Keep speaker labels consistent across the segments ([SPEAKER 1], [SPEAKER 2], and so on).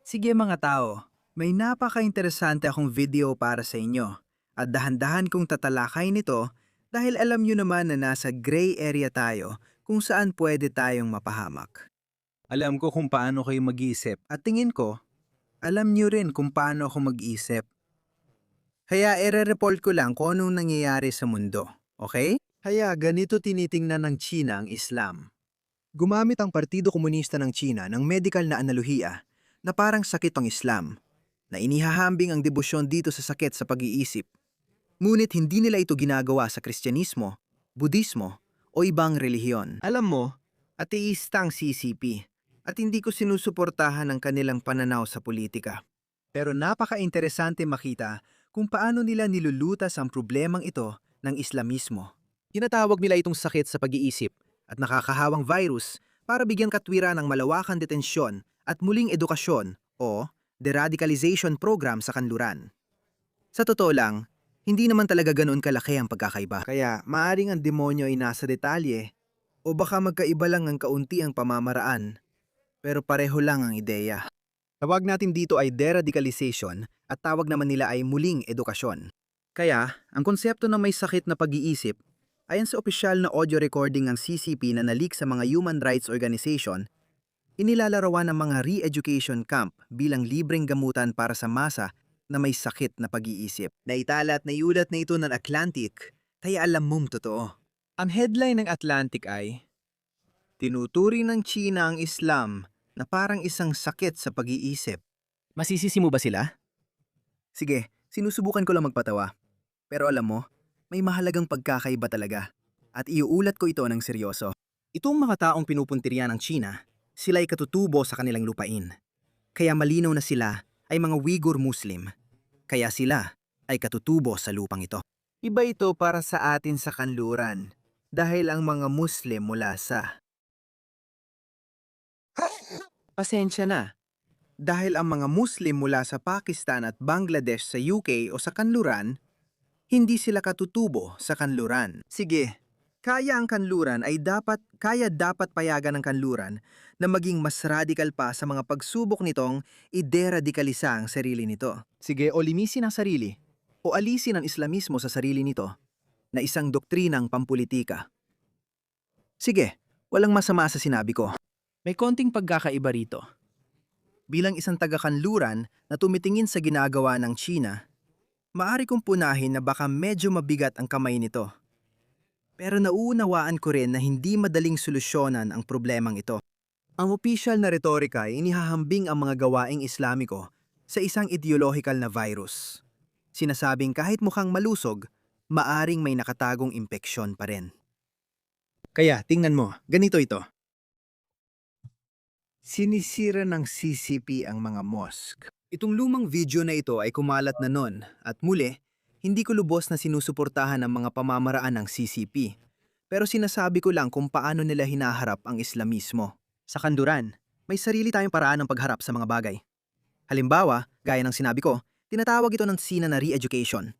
[SPEAKER 1] Sige mga tao, may napaka-interesante akong video para sa inyo. At dahan-dahan kong tatalakay nito dahil alam nyo naman na nasa gray area tayo kung saan pwede tayong mapahamak. Alam ko kung paano kayo mag-iisip at tingin ko, alam nyo rin kung paano ako mag-iisip. Kaya ire-report ko lang kung anong nangyayari sa mundo, okay? Kaya ganito tinitingnan ng China ang Islam. Gumamit ang Partido Komunista ng China ng medikal na analohiya na parang sakit ang Islam, na inihahambing ang debosyon dito sa sakit sa pag-iisip. Ngunit hindi nila ito ginagawa sa Kristyanismo, Budismo, o ibang relihiyon. Alam mo, ateista ang CCP, at hindi ko sinusuportahan ang kanilang pananaw sa politika. Pero napaka-interesante makita kung paano nila nilulutas ang problemang ito ng Islamismo. Tinatawag nila itong sakit sa pag-iisip at nakakahawang virus para bigyan katwira ng malawakan detensyon at muling edukasyon o deradicalization program sa kanluran. Sa totoo lang, hindi naman talaga ganoon kalaki ang pagkakaiba. Kaya maaring ang demonyo ay nasa detalye o baka magkaiba lang ang kaunti ang pamamaraan pero pareho lang ang ideya. Tawag natin dito ay deradicalization at tawag naman nila ay muling edukasyon. Kaya, ang konsepto ng may sakit na pag-iisip ayon sa opisyal na audio recording ng CCP na nalik sa mga human rights organization, inilalarawan ng mga re-education camp bilang libreng gamutan para sa masa na may sakit na pag-iisip. Naitala at naiulat na ito ng Atlantic, kaya alam mong totoo. Ang headline ng Atlantic ay, "Tinuturi ng China ang Islam na parang isang sakit sa pag-iisip." Masisisi mo ba sila? Sige, sinusubukan ko lang magpatawa. Pero alam mo, may mahalagang pagkakaiba talaga. At iuulat ko ito ng seryoso. Itong mga taong pinupuntirya ng China, sila ay katutubo sa kanilang lupain. Kaya malinaw na sila ay mga Uyghur Muslim. Kaya sila ay katutubo sa lupang ito. Iba ito para sa atin sa kanluran. Dahil ang mga Muslim mula sa... Pasensya na. Dahil ang mga Muslim mula sa Pakistan at Bangladesh sa UK o sa kanluran, hindi sila katutubo sa kanluran. Sige, kaya dapat payagan ng kanluran na maging mas radikal pa sa mga pagsubok nitong ide-radikalisa ang sarili nito. Sige, o limisin ang sarili, o alisin ang Islamismo sa sarili nito, na isang doktrinang pampulitika. Sige, walang masama sa sinabi ko. May konting pagkakaiba rito. Bilang isang taga-kanluran na tumitingin sa ginagawa ng China, maari kong punahin na baka medyo mabigat ang kamay nito. Pero nauunawaan ko rin na hindi madaling solusyonan ang problemang ito. Ang opisyal na retorika ay inihahambing ang mga gawaing Islamiko sa isang ideolohikal na virus. Sinasabing kahit mukhang malusog, maaring may nakatagong impeksyon pa rin. Kaya tingnan mo, ganito ito. Sinisira ng CCP ang mga mosque. Itong lumang video na ito ay kumalat na noon at muli, hindi ko lubos na sinusuportahan ang mga pamamaraan ng CCP. Pero sinasabi ko lang kung paano nila hinaharap ang Islamismo. Sa kanduran, may sarili tayong paraan ng pagharap sa mga bagay. Halimbawa, gaya ng sinabi ko, tinatawag ito ng SINA na re-education.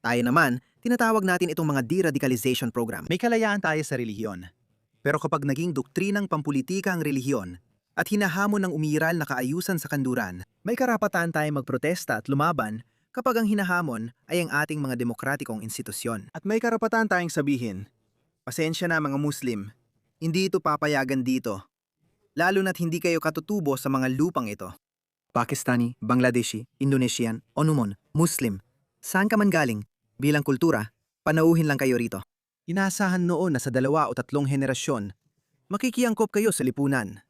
[SPEAKER 1] Tayo naman, tinatawag natin itong mga de-radicalization program. May kalayaan tayo sa relihiyon. Pero kapag naging doktrinang pampulitika ang relihiyon, at hinahamon ng umiiral na kaayusan sa kanduran, may karapatan tayong magprotesta at lumaban kapag ang hinahamon ay ang ating mga demokratikong institusyon. At may karapatan tayong sabihin, pasensya na mga Muslim, hindi ito papayagan dito. Lalo na't hindi kayo katutubo sa mga lupang ito. Pakistani, Bangladeshi, Indonesian, Onumon, Muslim, saan ka man galing, bilang kultura, panauhin lang kayo rito. Inasahan noon na sa 2 o 3 henerasyon, makikiangkop kayo sa lipunan.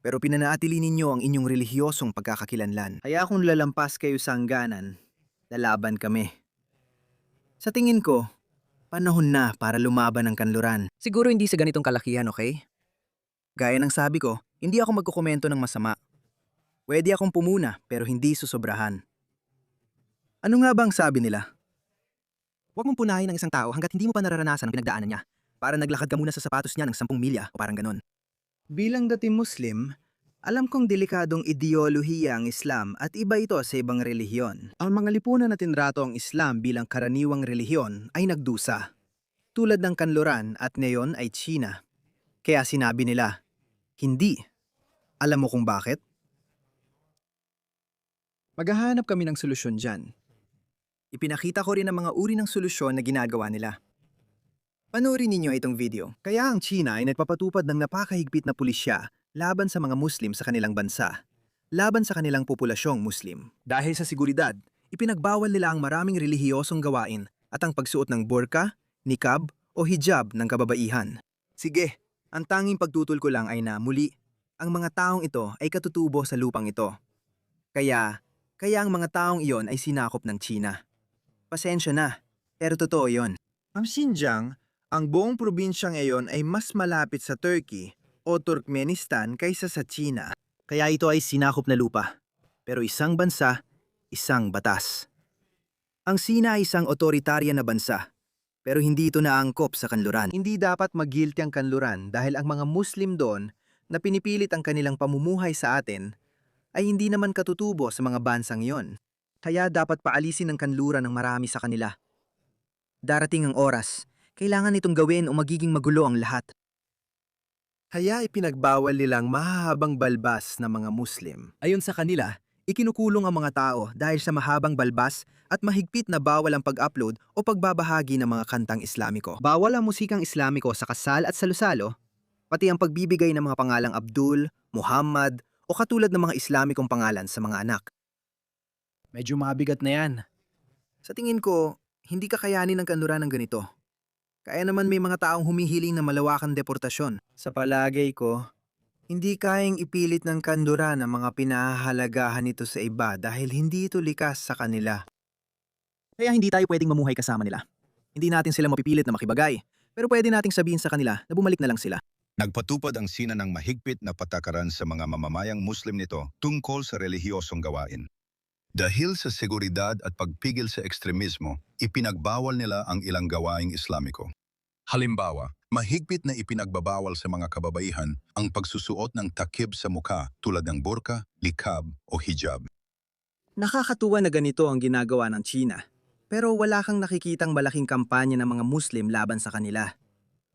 [SPEAKER 1] Pero pinanaatili ninyo ang inyong relihiyosong pagkakakilanlan. Kaya kung lalampas kayo sa hangganan, lalaban kami. Sa tingin ko, panahon na para lumaban ang kanluran. Siguro hindi sa ganitong kalakihan, okay? Gaya ng sabi ko, hindi ako magkukomento ng masama. Pwede akong pumuna pero hindi susobrahan. Ano nga ba ang sabi nila? Huwag mong punahin ang isang tao hanggat hindi mo pa nararanasan ang pinagdaanan niya. Para naglakad ka muna sa sapatos niya ng 10 milya o parang ganon. Bilang dating Muslim, alam kong delikadong ideolohiya ang Islam at iba ito sa ibang relihiyon. Ang mga lipunan na tinrato ang Islam bilang karaniwang relihiyon ay nagdusa, tulad ng kanluran at ngayon ay China. Kaya sinabi nila, hindi. Alam mo kung bakit? Maghahanap kami ng solusyon dyan. Ipinakita ko rin ang mga uri ng solusyon na ginagawa nila. Panoorin ninyo itong video. Kaya ang China ay nagpapatupad ng napakahigpit na pulisya laban sa mga Muslim sa kanilang bansa. Laban sa kanilang populasyong Muslim. Dahil sa seguridad, ipinagbawal nila ang maraming relihiyosong gawain at ang pagsuot ng burka, niqab o hijab ng kababaihan. Sige, ang tanging pagtutol ko lang ay na muli, ang mga taong ito ay katutubo sa lupang ito. Kaya ang mga taong iyon ay sinakop ng China. Pasensya na, pero totoo yon. Ang Xinjiang, ang buong probinsyang iyon ay mas malapit sa Turkey o Turkmenistan kaysa sa China. Kaya ito ay sinakop na lupa. Pero isang bansa, isang batas. Ang Sina ay isang otoritarya na bansa. Pero hindi ito naangkop sa kanluran. Hindi dapat mag-guilty ang kanluran dahil ang mga Muslim doon na pinipilit ang kanilang pamumuhay sa atin ay hindi naman katutubo sa mga bansang iyon. Kaya dapat paalisin ang kanluran ng marami sa kanila. Darating ang oras, kailangan itong gawin o magiging magulo ang lahat. Kaya ipinagbawal nilang mahahabang balbas ng mga Muslim. Ayon sa kanila, ikinukulong ang mga tao dahil sa mahabang balbas at mahigpit na bawal ang pag-upload o pagbabahagi ng mga kantang Islamiko. Bawal ang musikang Islamiko sa kasal at salusalo, pati ang pagbibigay ng mga pangalang Abdul, Muhammad o katulad ng mga Islamikong pangalan sa mga anak. Medyo mabigat na yan. Sa tingin ko, hindi kakayanin ng kanluran ng ganito. Kaya naman may mga taong humihiling na malawakang deportasyon. Sa palagay ko, hindi kayang ipilit ng kanluran ang mga pinahahalagahan nito sa iba dahil hindi ito likas sa kanila. Kaya hindi tayo pwedeng mamuhay kasama nila. Hindi natin sila mapipilit na makibagay, pero pwede nating sabihin sa kanila na bumalik na lang sila.
[SPEAKER 2] Nagpatupad ang Sina ng mahigpit na patakaran sa mga mamamayang Muslim nito tungkol sa relihiyosong gawain. Dahil sa seguridad at pagpigil sa ekstremismo, ipinagbawal nila ang ilang gawaing Islamiko. Halimbawa, mahigpit na ipinagbabawal sa mga kababaihan ang pagsusuot ng takib sa mukha tulad ng burka, likab o hijab.
[SPEAKER 1] Nakakatuwa na ganito ang ginagawa ng China, pero wala kang nakikitang malaking kampanya ng mga Muslim laban sa kanila.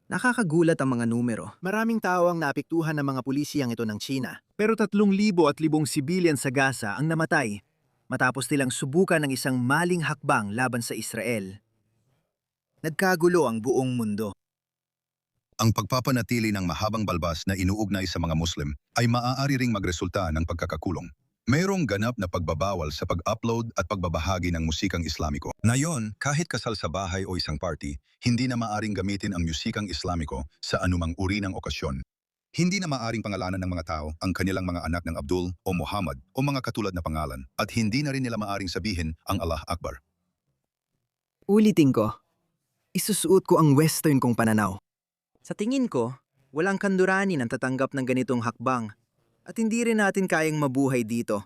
[SPEAKER 1] Nakakagulat ang mga numero. Maraming tao ang naapektuhan ng mga pulisiyang ito ng China, pero 3,000 at 1,000 sibilyan sa Gaza ang namatay matapos nilang subukan ng isang maling hakbang laban sa Israel. Nagkagulo ang buong mundo.
[SPEAKER 2] Ang pagpapanatili ng mahabang balbas na inuugnay sa mga Muslim ay maaari ring magresulta ng pagkakakulong. Mayroong ganap na pagbabawal sa pag-upload at pagbabahagi ng musikang Islamiko. Ngayon, kahit kasal sa bahay o isang party, hindi na maaring gamitin ang musikang Islamiko sa anumang uri ng okasyon. Hindi na maaring pangalanan ng mga tao ang kanilang mga anak ng Abdul o Muhammad o mga katulad na pangalan at hindi na rin nila maaring sabihin ang Allah Akbar.
[SPEAKER 1] Ulitin ko, isusuot ko ang western kong pananaw. Sa tingin ko, walang kanluranin ang tatanggap ng ganitong hakbang at hindi rin natin kayang mabuhay dito.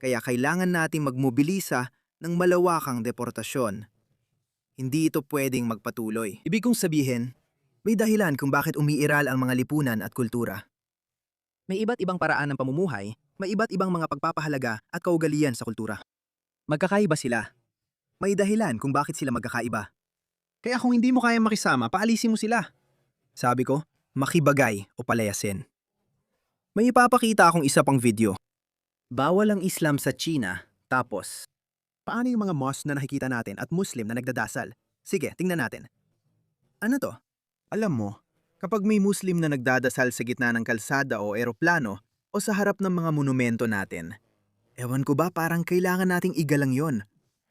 [SPEAKER 1] Kaya kailangan nating magmobilisa ng malawakang deportasyon. Hindi ito pwedeng magpatuloy. Ibig kong sabihin, may dahilan kung bakit umiiral ang mga lipunan at kultura. May iba't ibang paraan ng pamumuhay, may iba't ibang mga pagpapahalaga at kaugalian sa kultura. Magkakaiba sila. May dahilan kung bakit sila magkakaiba. Kaya kung hindi mo kayang makisama, paalisin mo sila. Sabi ko, makibagay o palayasin. May ipapakita akong isa pang video. Bawal ang Islam sa China, tapos, paano yung mga mosque na nakikita natin at Muslim na nagdadasal? Sige, tingnan natin. Ano to? Alam mo, kapag may Muslim na nagdadasal sa gitna ng kalsada o eroplano o sa harap ng mga monumento natin, ewan ko ba parang kailangan nating igalang yon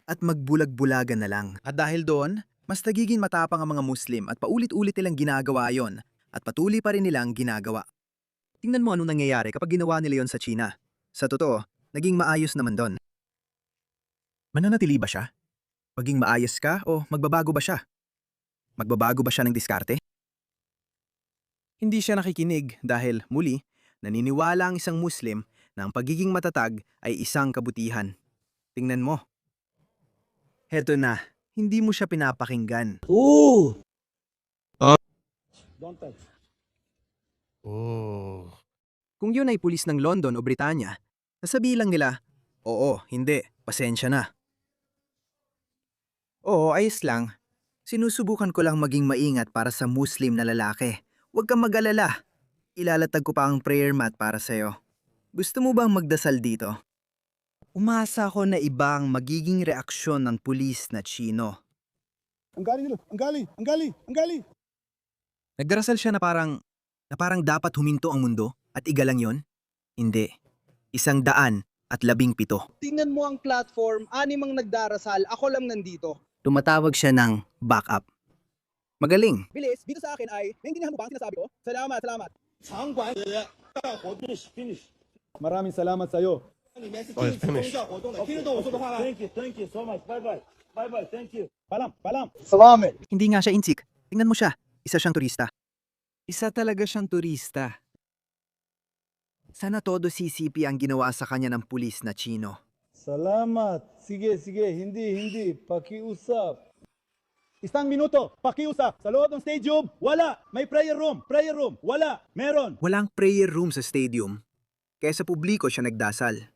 [SPEAKER 1] at magbulag-bulagan na lang. At dahil doon, mas nagiging matapang ang mga Muslim at paulit-ulit nilang ginagawa yon at patuloy pa rin nilang ginagawa. Tingnan mo anong nangyayari kapag ginawa nila yon sa China. Sa totoo, naging maayos naman doon. Mananatili ba siya? Maging maayos ka o magbabago ba siya? Magbabago ba siya ng diskarte? Hindi siya nakikinig dahil, muli, naniniwala ang isang Muslim na ang pagiging matatag ay isang kabutihan. Tingnan mo. Heto na, hindi mo siya pinapakinggan.
[SPEAKER 3] Ooh.
[SPEAKER 1] Kung yun ay pulis ng London o Britanya, sasabihin lang nila, oo, hindi, pasensya na. Oo, ayos lang. Sinusubukan ko lang maging maingat para sa Muslim na lalaki. Huwag kang mag-alala. Ilalatag ko pa ang prayer mat para sa'yo. Gusto mo bang magdasal dito? Umasa ako na iba ang magiging reaksyon ng pulis na Chino.
[SPEAKER 3] Ang galing nila. Ang galing. Ang galing. Ang galing.
[SPEAKER 1] Nagdarasal siya na parang dapat huminto ang mundo at igalang yon? Hindi. 117.
[SPEAKER 4] Tingnan mo ang platform, 6 ang nagdarasal, ako lang nandito.
[SPEAKER 1] Tumatawag siya ng backup. Magaling.
[SPEAKER 4] Bilis, dito sa akin ay, naintindihan mo ba ang sinasabi ko? Salamat, salamat.
[SPEAKER 3] Maraming salamat sa iyo. Palam. Salamat.
[SPEAKER 1] Hindi nga siya insik. Tingnan mo siya. Isa siyang turista. Isa talaga siyang turista. Sana todo CCP ang ginawa sa kanya ng pulis na Chino.
[SPEAKER 3] Salamat. Sige. Hindi. Pakiusap. Isang minuto. Pakiusap. Sa loob ng stadium, wala. May prayer room. Wala. Meron.
[SPEAKER 1] Walang prayer room sa stadium. Kaya sa publiko siya nagdasal.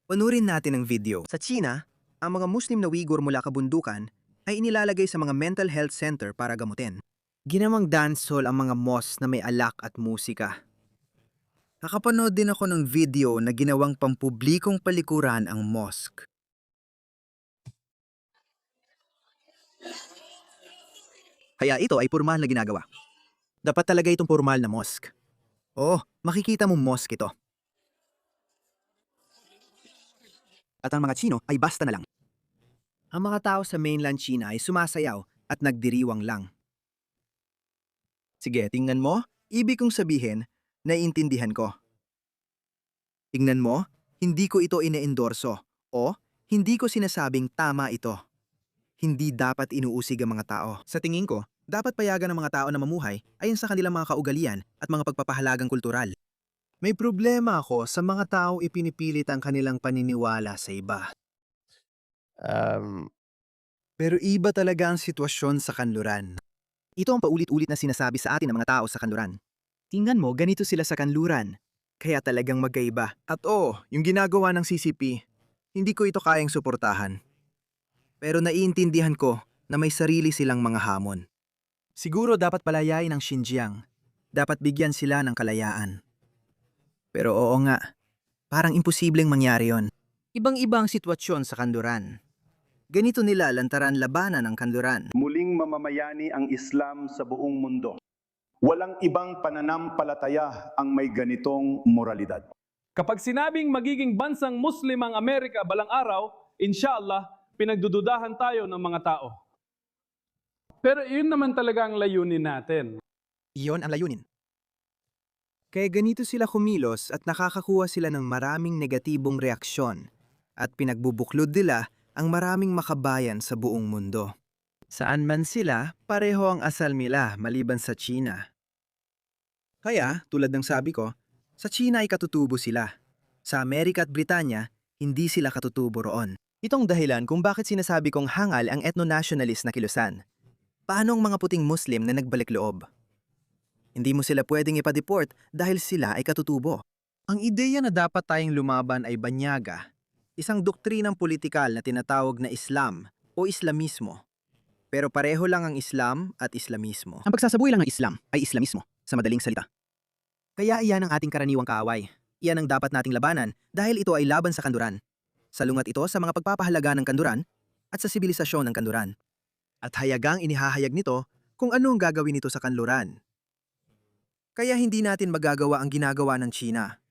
[SPEAKER 1] Panurin natin ang video. Sa China, ang mga Muslim na Uyghur mula kabundukan ay inilalagay sa mga mental health center para gamutin. Ginawang dancehall ang mga mosque na may alak at musika. Nakapanood din ako ng video na ginawang pampublikong palikuran ang mosque. Kaya ito ay formal na ginagawa. Dapat talaga itong formal na mosque. Oh, makikita mo mosque ito. At ang mga Chino ay basta na lang. Ang mga tao sa mainland China ay sumasayaw at nagdiriwang lang. Sige, tingnan mo. Ibig kong sabihin, naiintindihan ko. Tingnan mo, hindi ko ito ine-endorso o hindi ko sinasabing tama ito. Hindi dapat inuusig ang mga tao. Sa tingin ko, dapat payagan ng mga tao na mamuhay ayon sa kanilang mga kaugalian at mga pagpapahalagang kultural. May problema ako sa mga tao ipinipilit ang kanilang paniniwala sa iba. Pero iba talaga ang sitwasyon sa kanluran. Ito ang paulit-ulit na sinasabi sa atin ng mga tao sa kanluran. Tingnan mo, ganito sila sa kanluran. Kaya talagang magkaiba. At yung ginagawa ng CCP, hindi ko ito kayang suportahan. Pero naiintindihan ko na may sarili silang mga hamon. Siguro dapat palayain ang Xinjiang. Dapat bigyan sila ng kalayaan. Pero oo nga, parang imposibleng mangyari yon. Ibang-ibang sitwasyon sa kanluran. Ganito nila lantaran labanan ang kanluran.
[SPEAKER 5] Muling mamamayani ang Islam sa buong mundo. Walang ibang pananampalataya ang may ganitong moralidad.
[SPEAKER 6] Kapag sinabing magiging bansang Muslim ang Amerika balang araw, inshallah, pinagdududahan tayo ng mga tao. Pero yun naman talaga ang layunin natin.
[SPEAKER 1] Iyon ang layunin. Kaya ganito sila kumilos at nakakakuha sila ng maraming negatibong reaksyon at pinagbubuklod nila ang maraming makabayan sa buong mundo. Saan man sila, pareho ang asal nila maliban sa China. Kaya, tulad ng sabi ko, sa China ay katutubo sila. Sa Amerika at Britanya, hindi sila katutubo roon. Itong dahilan kung bakit sinasabi kong hangal ang ethno-nationalist na kilusan. Paano ang mga puting Muslim na nagbalik loob? Hindi mo sila pwedeng ipa-deport dahil sila ay katutubo. Ang ideya na dapat tayong lumaban ay banyaga, isang doktrinang politikal na tinatawag na Islam o Islamismo. Pero pareho lang ang Islam at Islamismo. Ang pagsasabuhay lang ng Islam ay Islamismo, sa madaling salita. Kaya iyan ang ating karaniwang kaaway. Iyan ang dapat nating labanan dahil ito ay laban sa kanluran. Salungat ito sa mga pagpapahalaga ng kanluran at sa sibilisasyon ng kanluran. At hayagang inihahayag nito kung ano ang gagawin nito sa kanluran. Kaya hindi natin magagawa ang ginagawa ng China.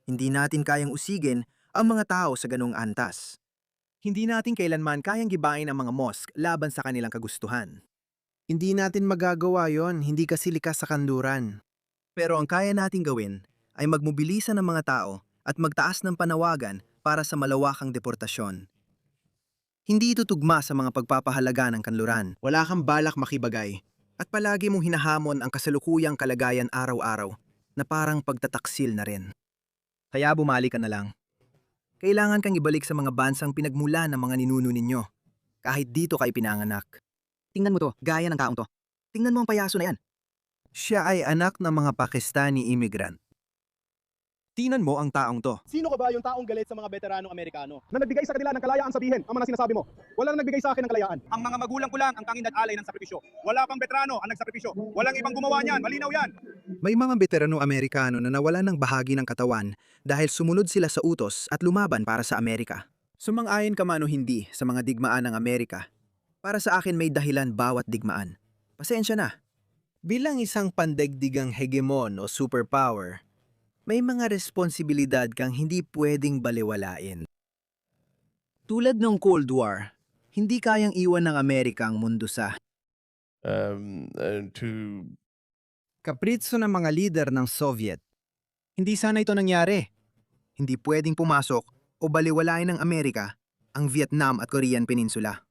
[SPEAKER 1] Hindi natin kayang usigin ang mga tao sa ganung antas. Hindi natin kailanman kayang gibain ang mga mosque laban sa kanilang kagustuhan. Hindi natin magagawa yon, hindi kasi likas sa kanluran. Pero ang kaya nating gawin ay magmobilisa ng mga tao at magtaas ng panawagan para sa malawakang deportasyon. Hindi ito tugma sa mga pagpapahalaga ng kanluran. Wala kang balak makibagay. At palagi mong hinahamon ang kasalukuyang kalagayan araw-araw na parang pagtataksil na rin. Kaya bumalik ka na lang. Kailangan kang ibalik sa mga bansang pinagmula ng mga ninuno ninyo, kahit dito ka ipinanganak. Tingnan mo to, gaya ng taong to. Tingnan mo ang payaso na yan. Siya ay anak ng mga Pakistani immigrant. Tingnan mo ang taong to.
[SPEAKER 3] Sino ka ba yung taong galit sa mga veteranong Amerikano? Na nagbigay sa kanila ng kalayaan sabihin ang mga sinasabi mo. Wala nang nagbigay sa akin ng kalayaan.
[SPEAKER 7] Ang mga magulang ko lang ang tanging nag-alay ng sakripisyo. Wala pang veterano ang nagsakripisyo. Walang ibang gumawa niyan. Malinaw yan.
[SPEAKER 1] May mga veteranong Amerikano na nawalan ng bahagi ng katawan dahil sumunod sila sa utos at lumaban para sa Amerika. Sumang-ayon ka man o hindi sa mga digmaan ng Amerika, para sa akin may dahilan bawat digmaan. Pasensya na. Bilang isang pandaigdigang hegemon o superpower, may mga responsibilidad kang hindi pwedeng baliwalain. Tulad ng Cold War, hindi kayang iwan ng Amerika ang mundo sa kapritso ng mga lider ng Soviet. Hindi sana ito nangyari. Hindi pwedeng pumasok o baliwalain ng Amerika ang Vietnam at Korean Peninsula.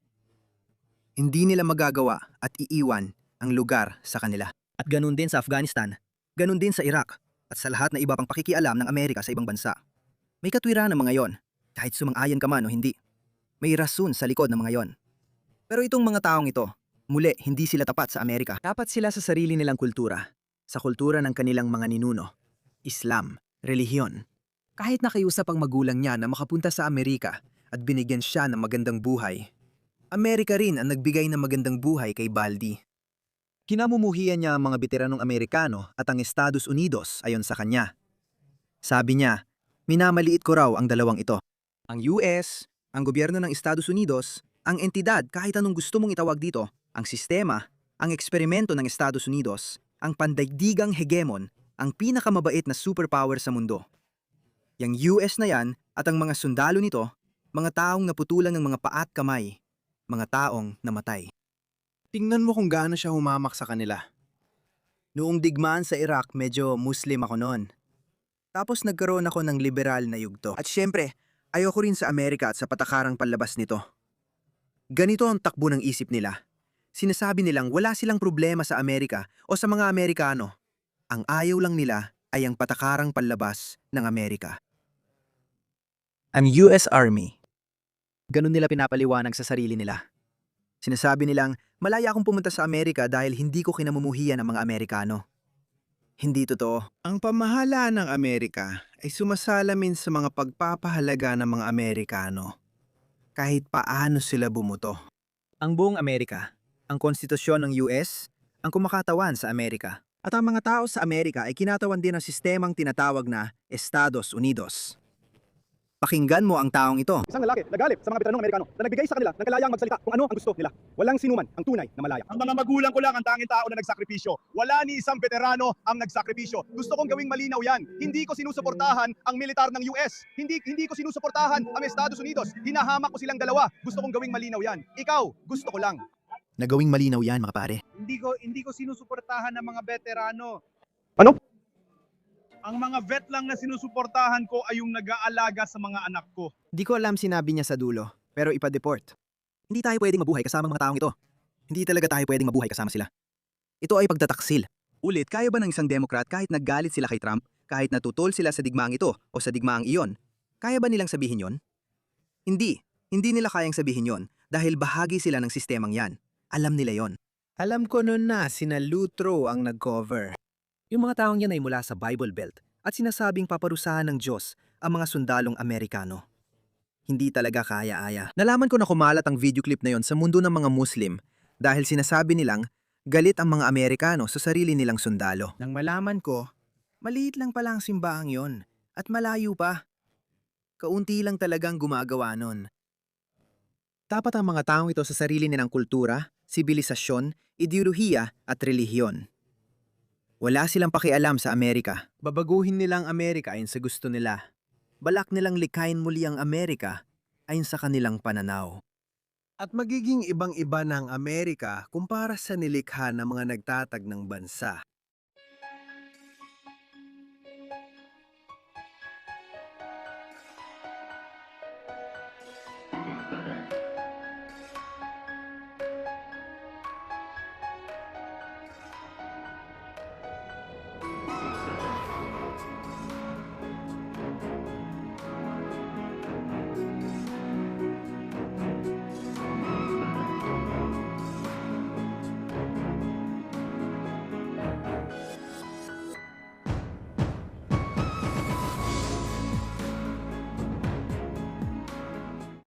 [SPEAKER 1] Hindi nila magagawa at iiwan ang lugar sa kanila. At ganun din sa Afghanistan, ganun din sa Iraq, at sa lahat na iba pang pakikialam ng Amerika sa ibang bansa. May katwiran ng mga yon, kahit sumang-ayon ka man o hindi. May rason sa likod ng mga yon. Pero itong mga taong ito, muli, hindi sila tapat sa Amerika. Tapat sila sa sarili nilang kultura, sa kultura ng kanilang mga ninuno, Islam, relihiyon. Kahit nakiusap ang magulang niya na makapunta sa Amerika at binigyan siya ng magandang buhay, Amerika rin ang nagbigay ng magandang buhay kay Baldi. Kinamumuhian niya ang mga veteranong Amerikano at ang Estados Unidos ayon sa kanya. Sabi niya, minamaliit ko raw ang dalawang ito. Ang US, ang gobyerno ng Estados Unidos, ang entidad kahit anong gusto mong itawag dito, ang sistema, ang eksperimento ng Estados Unidos, ang pandaigdigang hegemon, ang pinakamabait na superpower sa mundo. Yang US na yan at ang mga sundalo nito, mga taong naputulan ng mga paa at kamay, mga taong namatay. Tingnan mo kung gaano siya humamak sa kanila. Noong digmaan sa Iraq, medyo Muslim ako noon. Tapos nagkaroon ako ng liberal na yugto. At syempre, ayoko rin sa Amerika at sa patakarang panlabas nito. Ganito ang takbo ng isip nila. Sinasabi nilang wala silang problema sa Amerika o sa mga Amerikano. Ang ayaw lang nila ay ang patakarang panlabas ng Amerika. Ang US Army. Ganun nila pinapaliwanag sa sarili nila. Sinasabi nilang, malaya akong pumunta sa Amerika dahil hindi ko kinamumuhian ng mga Amerikano. Hindi totoo. Ang pamahalaan ng Amerika ay sumasalamin sa mga pagpapahalaga ng mga Amerikano. Kahit paano sila bumuto. Ang buong Amerika, ang konstitusyon ng US, ang kumakatawan sa Amerika. At ang mga tao sa Amerika ay kinatawan din ng sistemang tinatawag na Estados Unidos. Pakinggan mo ang taong ito.
[SPEAKER 3] Isang lalaki nagalit sa mga veteranong Amerikano na nagbigay sa kanila ng kalayaang magsalita kung ano ang gusto nila. Walang sinuman ang tunay na malaya.
[SPEAKER 7] Ang mga magulang ko lang ang tanging tao na nagsakripisyo. Wala ni isang veterano ang nagsakripisyo. Gusto kong gawing malinaw yan. Hindi ko sinusuportahan ang militar ng US. Hindi ko sinusuportahan ang Estados Unidos. Hinahamak ko silang dalawa. Gusto kong gawing malinaw yan. Ikaw, gusto ko lang.
[SPEAKER 1] Nagawing malinaw yan mga pare.
[SPEAKER 7] Hindi ko sinusuportahan ng mga veterano.
[SPEAKER 3] Ano?
[SPEAKER 7] Ang mga vet lang na sinusuportahan ko ay yung nag-aalaga sa mga anak ko.
[SPEAKER 1] Di ko alam sinabi niya sa dulo, pero ipa-deport. Hindi tayo pwedeng mabuhay kasama mga taong ito. Hindi talaga tayo pwedeng mabuhay kasama sila. Ito ay pagtataksil. Ulit, kaya ba ng isang Democrat kahit naggalit sila kay Trump, kahit natutol sila sa digmaang ito o sa digmaang iyon, kaya ba nilang sabihin yon? Hindi. Hindi nila kayang sabihin yon dahil bahagi sila ng sistemang yan. Alam nila yon. Alam ko noon na sina Lutro ang nag-cover. Yung mga taong yan ay mula sa Bible Belt at sinasabing paparusahan ng Diyos ang mga sundalong Amerikano. Hindi talaga kaya-aya. Nalaman ko na kumalat ang video clip na yon sa mundo ng mga Muslim dahil sinasabi nilang galit ang mga Amerikano sa sarili nilang sundalo. Nang malaman ko, maliit lang pala ang simbahang yon at malayo pa. Kaunti lang talagang gumagawa nun. Tapat ang mga taong ito sa sarili nilang kultura, sibilisasyon, ideolohiya at relihiyon. Wala silang pakialam sa Amerika. Babaguhin nilang Amerika ayon sa gusto nila. Balak nilang likhain muli ang Amerika ayon sa kanilang pananaw. At magiging ibang-iba ng Amerika kumpara sa nilikha ng mga nagtatag ng bansa.